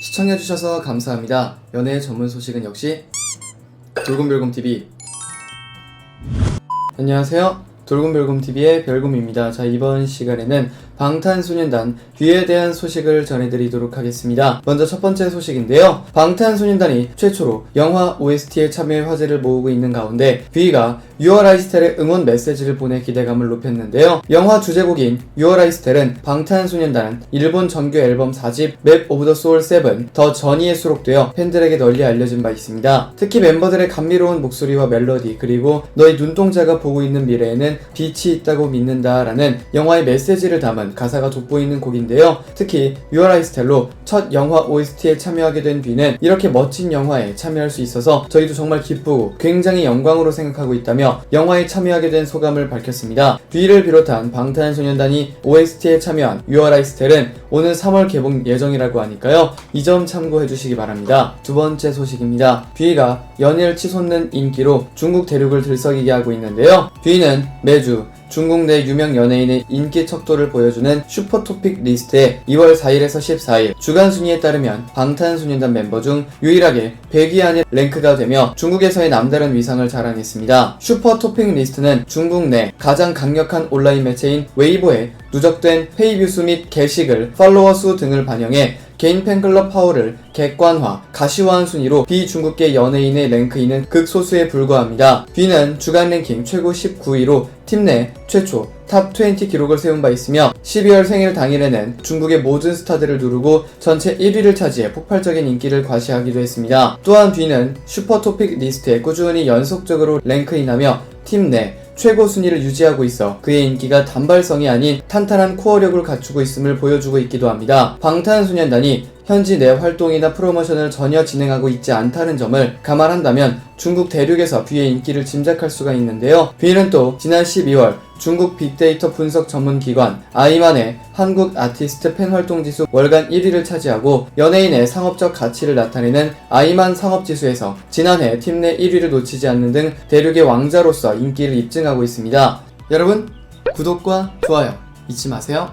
시청해주셔서 감사합니다. 연애 전문 소식은 역시 돌곰별곰TV. 안녕하세요. 돌곰별곰TV의 별곰입니다. 자, 이번 시간에는 방탄소년단 뷔에 대한 소식을 전해드리도록 하겠습니다. 먼저 첫 번째 소식인데요. 방탄소년단이 최초로 영화 OST에 참여해 화제를 모으고 있는 가운데 뷔가 Your Eyes Tell에 응원 메시지를 보내 기대감을 높였는데요. 영화 주제곡인 Your Eyes Tell은 방탄소년단 일본 정규 앨범 4집 Map of the Soul 7 더 저니에 수록되어 팬들에게 널리 알려진 바 있습니다. 특히 멤버들의 감미로운 목소리와 멜로디, 그리고 너의 눈동자가 보고 있는 미래에는 빛이 있다고 믿는다 라는 영화의 메시지를 담은 가사가 돋보이는 곡인데요. 특히 Your Eyes Tell로 첫 영화 OST에 참여하게 된 뷔는 이렇게 멋진 영화에 참여할 수 있어서 저희도 정말 기쁘고 굉장히 영광으로 생각하고 있다며 영화에 참여하게 된 소감을 밝혔습니다. 뷔를 비롯한 방탄소년단이 OST에 참여한 Your Eyes Tell은 오는 3월 개봉 예정이라고 하니까요. 이 점 참고해주시기 바랍니다. 두 번째 소식입니다. 뷔가 연일 치솟는 인기로 중국 대륙을 들썩이게 하고 있는데요. 뷔는 매주 중국 내 유명 연예인의 인기 척도를 보여주는 슈퍼토픽 리스트에 2월 4일에서 14일 주간 순위에 따르면 방탄소년단 멤버 중 유일하게 100위 안에 랭크가 되며 중국에서의 남다른 위상을 자랑했습니다. 슈퍼토픽 리스트는 중국 내 가장 강력한 온라인 매체인 웨이보에 누적된 페이뷰 수 및 게시글, 팔로워 수 등을 반영해 개인 팬클럽 파워를 객관화, 가시화한 순위로 비중국계 연예인의 랭크인은 극소수에 불과합니다. 뷔는 주간 랭킹 최고 19위로 팀 내 최초 탑 20 기록을 세운 바 있으며 12월 생일 당일에는 중국의 모든 스타들을 누르고 전체 1위를 차지해 폭발적인 인기를 과시하기도 했습니다. 또한 뷔는 슈퍼토픽 리스트에 꾸준히 연속적으로 랭크인하며 팀 내 최고 순위를 유지하고 있어 그의 인기가 단발성이 아닌 탄탄한 코어력을 갖추고 있음을 보여주고 있기도 합니다. 방탄소년단이 현지 내 활동이나 프로모션을 전혀 진행하고 있지 않다는 점을 감안한다면 중국 대륙에서 뷔의 인기를 짐작할 수가 있는데요. 뷔는 또 지난 12월 중국 빅데이터 분석 전문 기관 아이만의 한국 아티스트 팬 활동 지수 월간 1위를 차지하고 연예인의 상업적 가치를 나타내는 아이만 상업지수에서 지난해 팀 내 1위를 놓치지 않는 등 대륙의 왕자로서 인기를 입증하고 있습니다. 여러분, 구독과 좋아요 잊지 마세요.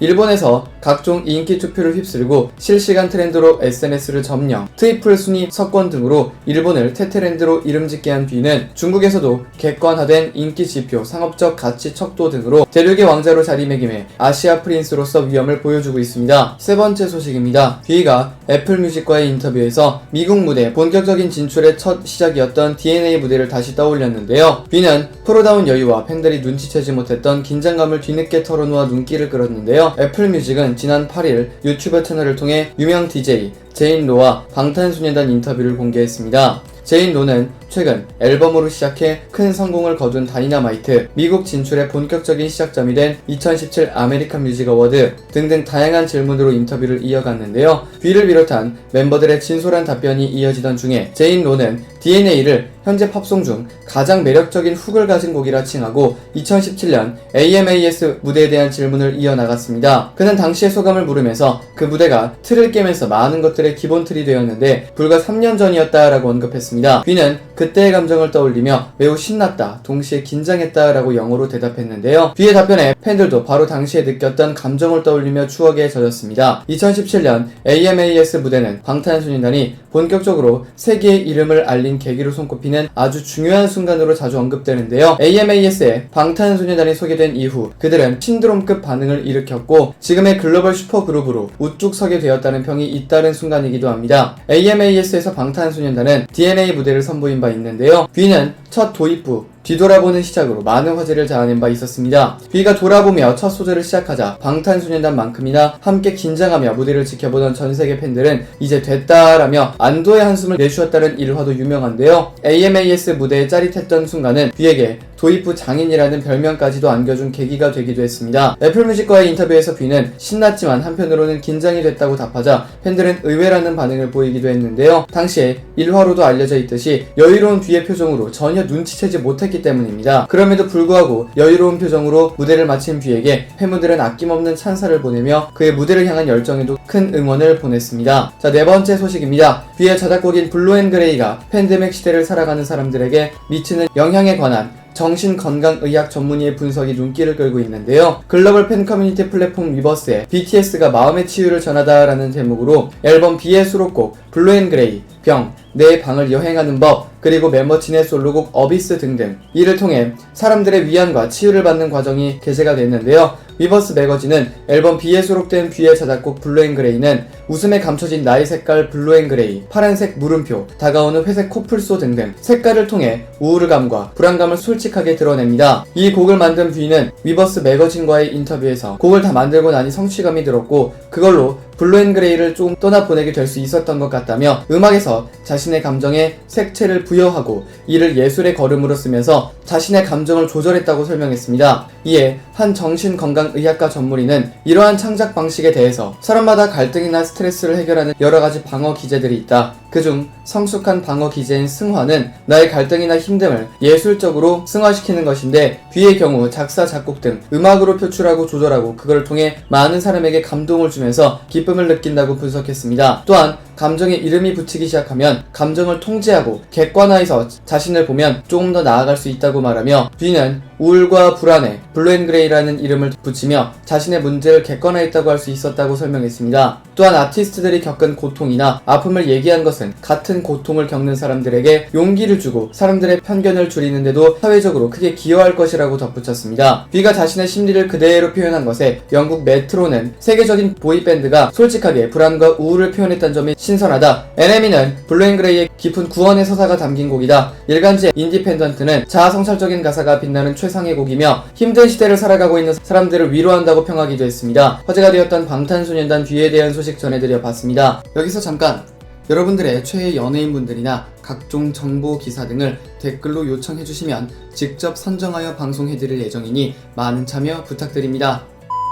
일본에서 각종 인기 투표를 휩쓸고 실시간 트렌드로 SNS를 점령, 트위플 순위 석권 등으로 일본을 테트랜드로 이름짓게 한 뷔는 중국에서도 객관화된 인기 지표, 상업적 가치 척도 등으로 대륙의 왕자로 자리매김해 아시아 프린스로서 위엄을 보여주고 있습니다. 세 번째 소식입니다. 뷔가 애플뮤직과의 인터뷰에서 미국 무대 본격적인 진출의 첫 시작이었던 DNA 무대를 다시 떠올렸는데요. 뷔는 프로다운 여유와 팬들이 눈치채지 못했던 긴장감을 뒤늦게 털어놓아 눈길을 끌었는데요. 애플뮤직은 지난 8일 유튜브 채널을 통해 유명 DJ 제인 로와 방탄소년단 인터뷰를 공개했습니다. 제인 로는 최근 앨범으로 시작해 큰 성공을 거둔 다이너마이트, 미국 진출의 본격적인 시작점이 된 2017 아메리칸 뮤직 어워드 등등 다양한 질문으로 인터뷰를 이어갔는데요. 뷔를 비롯한 멤버들의 진솔한 답변이 이어지던 중에 제인 로는 DNA를 현재 팝송 중 가장 매력적인 훅을 가진 곡이라 칭하고 2017년 AMAS 무대에 대한 질문을 이어나갔습니다. 그는 당시의 소감을 물으면서 그 무대가 틀을 깨면서 많은 것들의 기본 틀이 되었는데 불과 3년 전이었다라고 언급했습니다. 뷔는 그때의 감정을 떠올리며 매우 신났다, 동시에 긴장했다 라고 영어로 대답했는데요. 뷔의 답변에 팬들도 바로 당시에 느꼈던 감정을 떠올리며 추억에 젖었습니다. 2017년 AMAS 무대는 방탄소년단이 본격적으로 세계의 이름을 알린 계기로 손꼽히는 아주 중요한 순간으로 자주 언급되는데요. AMAS에 방탄소년단이 소개된 이후 그들은 신드롬급 반응을 일으켰고 지금의 글로벌 슈퍼그룹으로 우뚝 서게 되었다는 평이 잇따른 순간이기도 합니다. AMAS에서 방탄소년단은 DNA 무대를 선보인 바 있는데요. 뷔는 첫 도입 후 뒤돌아보는 시작으로 많은 화제를 자아낸 바 있었습니다. 뷔가 돌아보며 첫 소절을 시작하자 방탄소년단만큼이나 함께 긴장하며 무대를 지켜보던 전세계 팬들은 이제 됐다라며 안도의 한숨을 내쉬었다는 일화도 유명한데요. AMAS 무대에 짜릿했던 순간은 뷔에게 도입 후 장인이라는 별명까지도 안겨준 계기가 되기도 했습니다. 애플뮤직과의 인터뷰에서 뷔는 신났지만 한편으로는 긴장이 됐다고 답하자 팬들은 의외라는 반응을 보이기도 했는데요. 당시에 일화로도 알려져 있듯이 여유로운 뷔의 표정으로 전혀 눈치채지 못했기 때문입니다. 그럼에도 불구하고 여유로운 표정으로 무대를 마친 뷔에게 팬분들은 아낌없는 찬사를 보내며 그의 무대를 향한 열정에도 큰 응원을 보냈습니다. 자, 네 번째 소식입니다. 뷔의 자작곡인 블루 앤 그레이가 팬데믹 시대를 살아가는 사람들에게 미치는 영향에 관한 정신건강의학 전문의의 분석이 눈길을 끌고 있는데요. 글로벌 팬 커뮤니티 플랫폼 위버스에 BTS가 마음의 치유를 전하다라는 제목으로 앨범 B의 수록곡 블루앤그레이, 병, 내 방을 여행하는 법, 그리고 멤버친의 솔로곡 어비스 등등, 이를 통해 사람들의 위안과 치유를 받는 과정이 게재가 됐는데요. 위버스 매거진은 앨범 B에 수록된 B의 자작곡 블루앤그레이는 웃음에 감춰진 나의 색깔 블루앤그레이, 파란색 물음표, 다가오는 회색 코뿔소 등등 색깔을 통해 우울감과 불안감을 솔직하게 드러냅니다. 이 곡을 만든 B는 위버스 매거진과의 인터뷰에서 곡을 다 만들고 나니 성취감이 들었고 그걸로 블루앤그레이를 조금 떠나보내게 될 수 있었던 것 같다며 음악에서 자신의 감정에 색채를 부여하고 이를 예술의 걸음으로 쓰면서 자신의 감정을 조절했다고 설명했습니다. 이에 한 정신건강의학과 전문의는 이러한 창작 방식에 대해서 사람마다 갈등이나 스트레스를 해결하는 여러가지 방어 기제들이 있다. 그중 성숙한 방어 기제인 승화는 나의 갈등이나 힘듦을 예술적으로 승화시키는 것인데 B의 경우 작사, 작곡 등 음악으로 표출하고 조절하고 그걸 통해 많은 사람에게 감동을 주면서 기쁨을 느낀다고 분석했습니다. 또한 감정에 이름이 붙이기 시작하면 감정을 통제하고 객관화해서 자신을 보면 조금 더 나아갈 수 있다고 말하며 B는 우울과 불안에 블루앤그레이라는 이름을 붙이며 자신의 문제를 객관화했다고 할 수 있었다고 설명했습니다. 또한 아티스트들이 겪은 고통이나 아픔을 얘기한 것은 같은 고통을 겪는 사람들에게 용기를 주고 사람들의 편견을 줄이는데도 사회적으로 크게 기여할 것이라고 덧붙였습니다. B가 자신의 심리를 그대로 표현한 것에 영국 메트로는 세계적인 보이밴드가 솔직하게 불안과 우울을 표현했다는 점이 신선하다. NME는 블루앤그레이의 깊은 구원의 서사가 담긴 곡이다. 일간지 인디펜던트는 자아성찰적인 가사가 빛나는 최상의 곡이며 힘든 시대를 살아가고 있는 사람들을 위로한다고 평하기도 했습니다. 화제가 되었던 방탄소년단 B에 대한 소식 전해드려 봤습니다. 여기서 잠깐! 여러분들의 최애 연예인분들이나 각종 정보 기사 등을 댓글로 요청해주시면 직접 선정하여 방송해드릴 예정이니 많은 참여 부탁드립니다.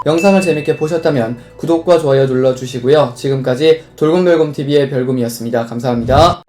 영상을 재밌게 보셨다면 구독과 좋아요 눌러주시고요. 지금까지 돌곰별곰TV의 별곰이었습니다. 감사합니다.